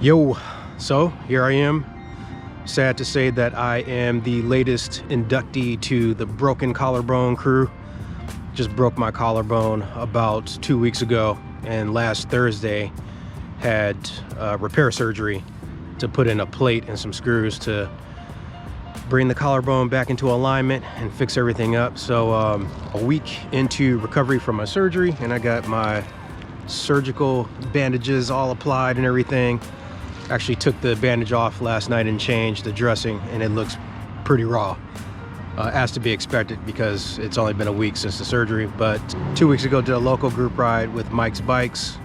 Yo, so here I am. Sad to say that I am the latest inductee to the Broken Collarbone crew. Just broke my collarbone about 2 weeks ago, and last Thursday had repair surgery to put in a plate and some screws to bring the collarbone back into alignment and fix everything up. So a week into recovery from my surgery, and I got my surgical bandages all applied and everything. Actually took the bandage off last night and changed the dressing, and it looks pretty raw, as to be expected because it's only been a week since the surgery. But 2 weeks ago did a local group ride with Mike's Bikes,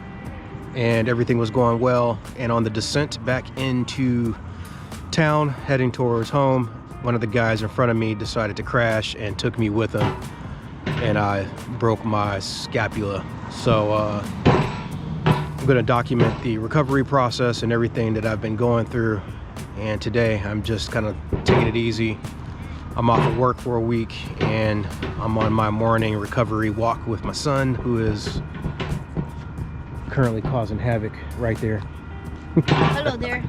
and everything was going well. And on the descent back into town heading towards home, one of the guys in front of me decided to crash and took me with him, and I broke my scapula. So I'm going to document the recovery process and everything that I've been going through. And today I'm just kind of taking it easy. I'm off of work for a week, and I'm on my morning recovery walk with my son, who is currently causing havoc right there. Hello there.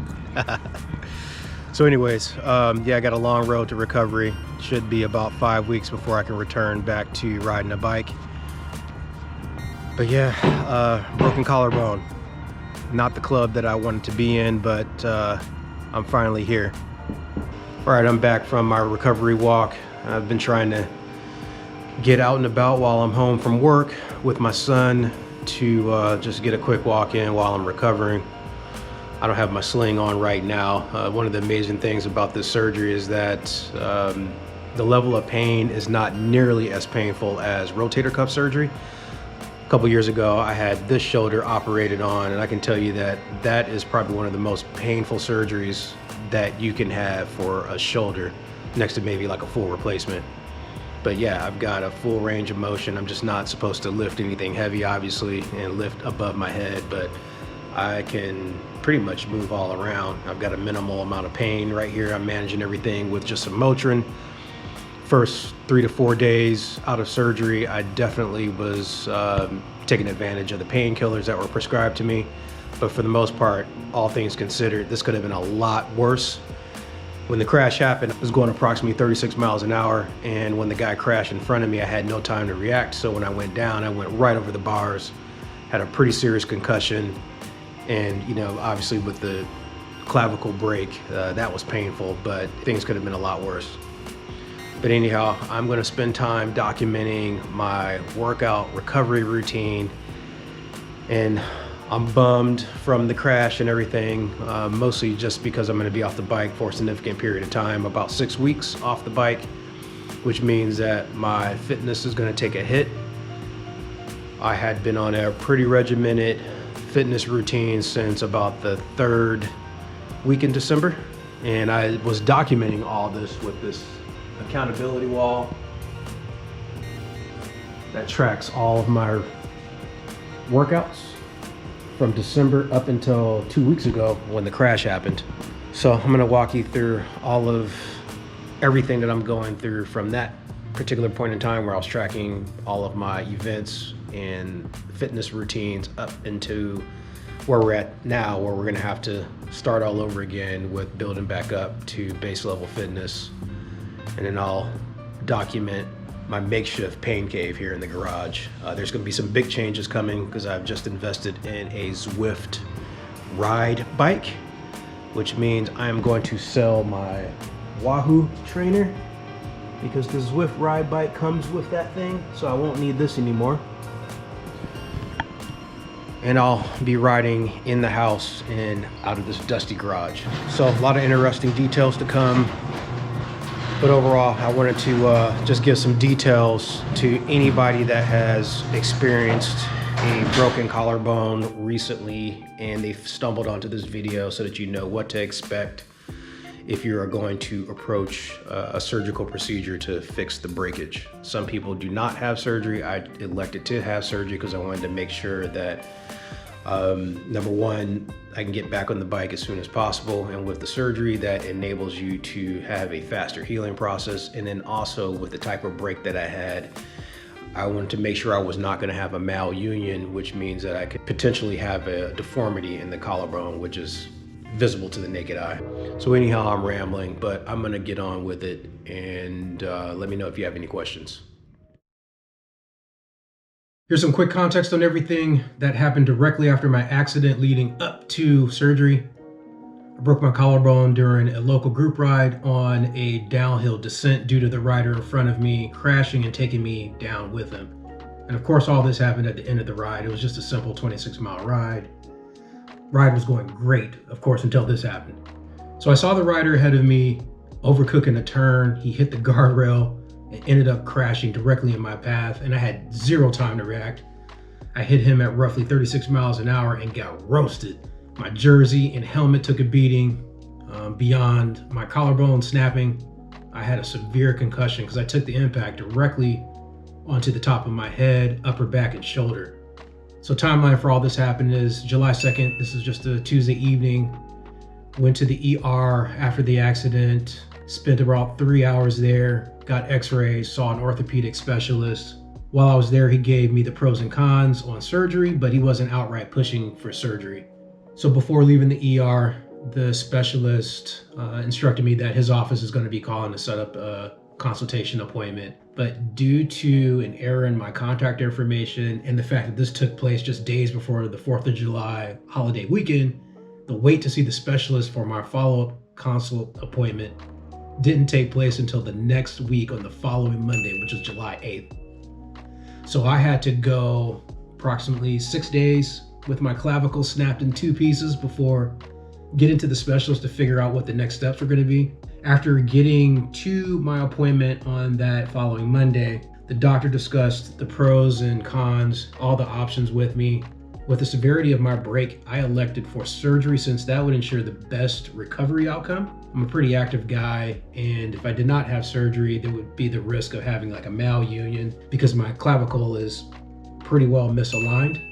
So anyways, yeah, I got a long road to recovery. Should be about 5 weeks before I can return back to riding a bike. But yeah, broken collarbone. Not the club that I wanted to be in, but I'm finally here. All right, I'm back from my recovery walk. I've been trying to get out and about while I'm home from work with my son to just get a quick walk in while I'm recovering. I don't have my sling on right now. One of the amazing things about this surgery is that the level of pain is not nearly as painful as rotator cuff surgery. A couple years ago, I had this shoulder operated on, and I can tell you that that is probably one of the most painful surgeries that you can have for a shoulder, next to maybe like a full replacement. But yeah, I've got a full range of motion. I'm just not supposed to lift anything heavy, obviously, and lift above my head, but I can pretty much move all around. I've got a minimal amount of pain right here. I'm managing everything with just some Motrin. First 3 to 4 days out of surgery, I definitely was taking advantage of the painkillers that were prescribed to me. But for the most part, all things considered, this could have been a lot worse. When the crash happened, I was going approximately 36 miles an hour. And when the guy crashed in front of me, I had no time to react. So when I went down, I went right over the bars, had a pretty serious concussion. And, you know, obviously with the clavicle break, that was painful, but things could have been a lot worse. But anyhow, I'm going to spend time documenting my workout recovery routine, and I'm bummed from the crash and everything, mostly just because I'm going to be off the bike for a significant period of time, about 6 weeks off the bike, which means that my fitness is going to take a hit. I had been on a pretty regimented fitness routine since about the 3rd week in December, and I was documenting all this with this accountability wall that tracks all of my workouts from December up until 2 weeks ago when the crash happened. So I'm going to walk you through all of everything that I'm going through from that particular point in time where I was tracking all of my events and fitness routines up into where we're at now, where we're going to have to start all over again with building back up to base level fitness. And then I'll document my makeshift pain cave here in the garage. There's going to be some big changes coming because I've just invested in a Zwift ride bike, which means I'm going to sell my Wahoo trainer because the Zwift ride bike comes with that thing, so I won't need this anymore. And I'll be riding in the house and out of this dusty garage. So a lot of interesting details to come. But overall, I wanted to just give some details to anybody that has experienced a broken collarbone recently and they've stumbled onto this video, so that you know what to expect if you are going to approach a surgical procedure to fix the breakage. Some people do not have surgery. I elected to have surgery because I wanted to make sure that number one, I can get back on the bike as soon as possible, and with the surgery that enables you to have a faster healing process. And then also with the type of break that I had, I wanted to make sure I was not going to have a malunion, which means that I could potentially have a deformity in the collarbone, which is visible to the naked eye. So anyhow, I'm rambling, but I'm gonna get on with it, and let me know if you have any questions. Here's some quick context on everything that happened directly after my accident leading up to surgery. I broke my collarbone during a local group ride on a downhill descent due to the rider in front of me crashing and taking me down with him. And of course, all this happened at the end of the ride. It was just a simple 26-mile ride. Ride was going great, of course, until this happened. So I saw the rider ahead of me overcooking a turn. He hit the guardrail and ended up crashing directly in my path, and I had zero time to react. I hit him at roughly 36 miles an hour and got roasted. My jersey and helmet took a beating. Beyond my collarbone snapping, I had a severe concussion because I took the impact directly onto the top of my head, upper back, and shoulder. So timeline for all this happened is July 2nd. This is just a Tuesday evening. Went to the ER after the accident, spent about 3 hours there, got x-rays, saw an orthopedic specialist. While I was there, he gave me the pros and cons on surgery, but he wasn't outright pushing for surgery. So before leaving the ER, the specialist instructed me that his office is going to be calling to set up a consultation appointment. But due to an error in my contact information and the fact that this took place just days before the 4th of July holiday weekend, the wait to see the specialist for my follow-up consult appointment didn't take place until the next week on the following Monday, which was July 8th. So I had to go approximately 6 days with my clavicle snapped in 2 pieces before getting to the specialist to figure out what the next steps were going to be. After getting to my appointment on that following Monday, the doctor discussed the pros and cons, all the options with me. With the severity of my break, I elected for surgery since that would ensure the best recovery outcome. I'm a pretty active guy, and if I did not have surgery, there would be the risk of having like a malunion because my clavicle is pretty well misaligned.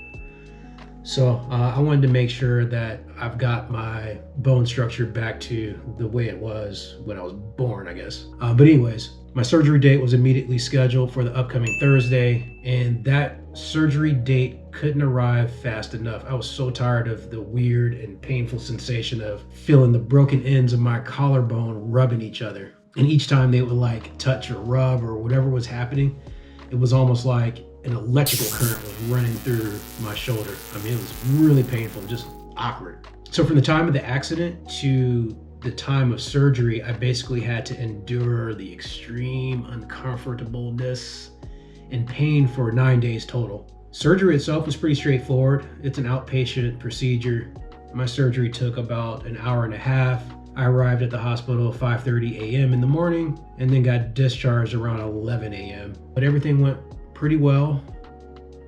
So I wanted to make sure that I've got my bone structure back to the way it was when I was born, I guess. But anyways, my surgery date was immediately scheduled for the upcoming Thursday, and that surgery date couldn't arrive fast enough. I was so tired of the weird and painful sensation of feeling the broken ends of my collarbone rubbing each other. And each time they would like touch or rub or whatever was happening, it was almost like an electrical current was running through my shoulder. I mean, it was really painful, just awkward. So from the time of the accident to the time of surgery, I basically had to endure the extreme uncomfortableness and pain for 9 days total. Surgery itself was pretty straightforward. It's an outpatient procedure. My surgery took about an hour and a half. I arrived at the hospital at 5:30 a.m. in the morning and then got discharged around 11 a.m. But everything went pretty well.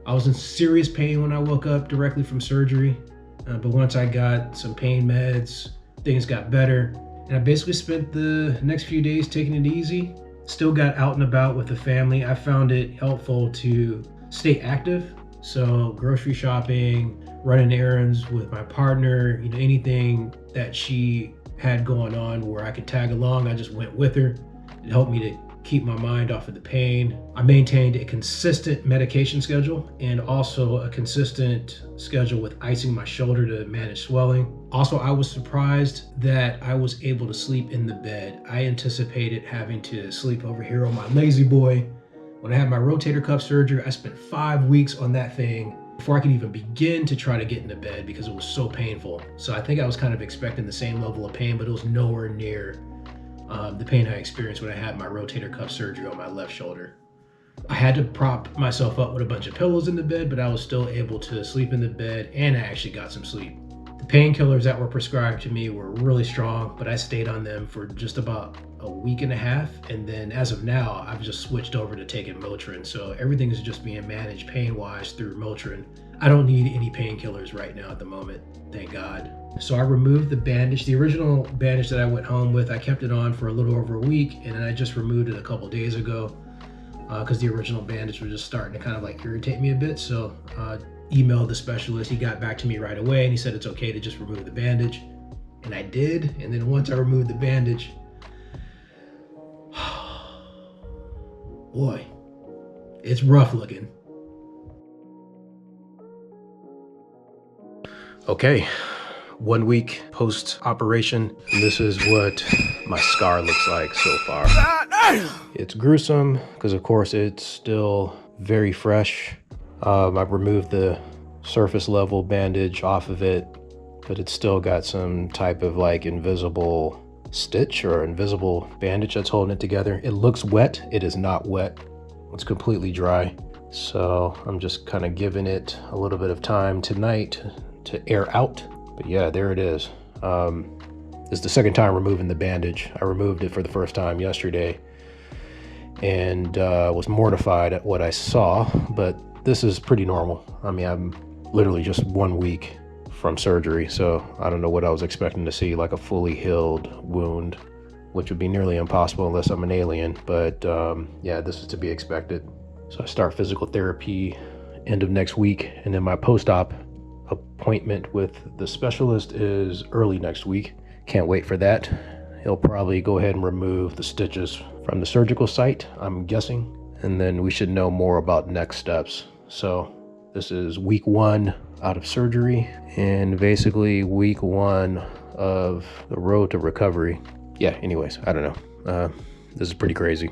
I was in serious pain when I woke up directly from surgery, but once I got some pain meds, things got better. And I basically spent the next few days taking it easy. Still got out and about with the family. I found it helpful to stay active. So grocery shopping, running errands with my partner, anything that she had going on where I could tag along, I just went with her. It helped me to keep my mind off of the pain. I maintained a consistent medication schedule and also a consistent schedule with icing my shoulder to manage swelling. Also, I was surprised that I was able to sleep in the bed. I anticipated having to sleep over here on my lazy boy. When I had my rotator cuff surgery, I spent 5 weeks on that thing before I could even begin to try to get into bed because it was so painful. So I think I was kind of expecting the same level of pain, but it was nowhere near the pain I experienced when I had my rotator cuff surgery on my left shoulder. I had to prop myself up with a bunch of pillows in the bed, but I was still able to sleep in the bed, and I actually got some sleep. The painkillers that were prescribed to me were really strong, but I stayed on them for just about a week and a half, and then as of now, I've just switched over to taking Motrin, so everything is just being managed pain-wise through Motrin. I don't need any painkillers right now at the moment, thank God. So I removed the bandage. The original bandage that I went home with, I kept it on for a little over a week, and then I just removed it a couple days ago because the original bandage was just starting to kind of like irritate me a bit. So emailed the specialist. He got back to me right away, and he said it's okay to just remove the bandage. And I did, and then once I removed the bandage, boy, it's rough looking. Okay, 1 week post-operation. This is what my scar looks like so far. It's gruesome because of course it's still very fresh. I've removed the surface level bandage off of it, but it's still got some type of like invisible stitch or invisible bandage that's holding it together. It looks wet. It is not wet. It's completely dry. So I'm just kind of giving it a little bit of time tonight to air out. But yeah, there it is. This is the second time removing the bandage. I removed it for the first time yesterday and was mortified at what I saw, but this is pretty normal. I mean, I'm literally just 1 week from surgery, so I don't know what I was expecting to see, like a fully healed wound, which would be nearly impossible unless I'm an alien, but yeah, this is to be expected. So I start physical therapy end of next week, and then my post-op appointment with the specialist is early next week. Can't wait for that. He'll probably go ahead and remove the stitches from the surgical site, I'm guessing, and then we should know more about next steps. So this is week 1 out of surgery and basically week 1 of the road to recovery. Yeah, anyways, I don't know. This is pretty crazy.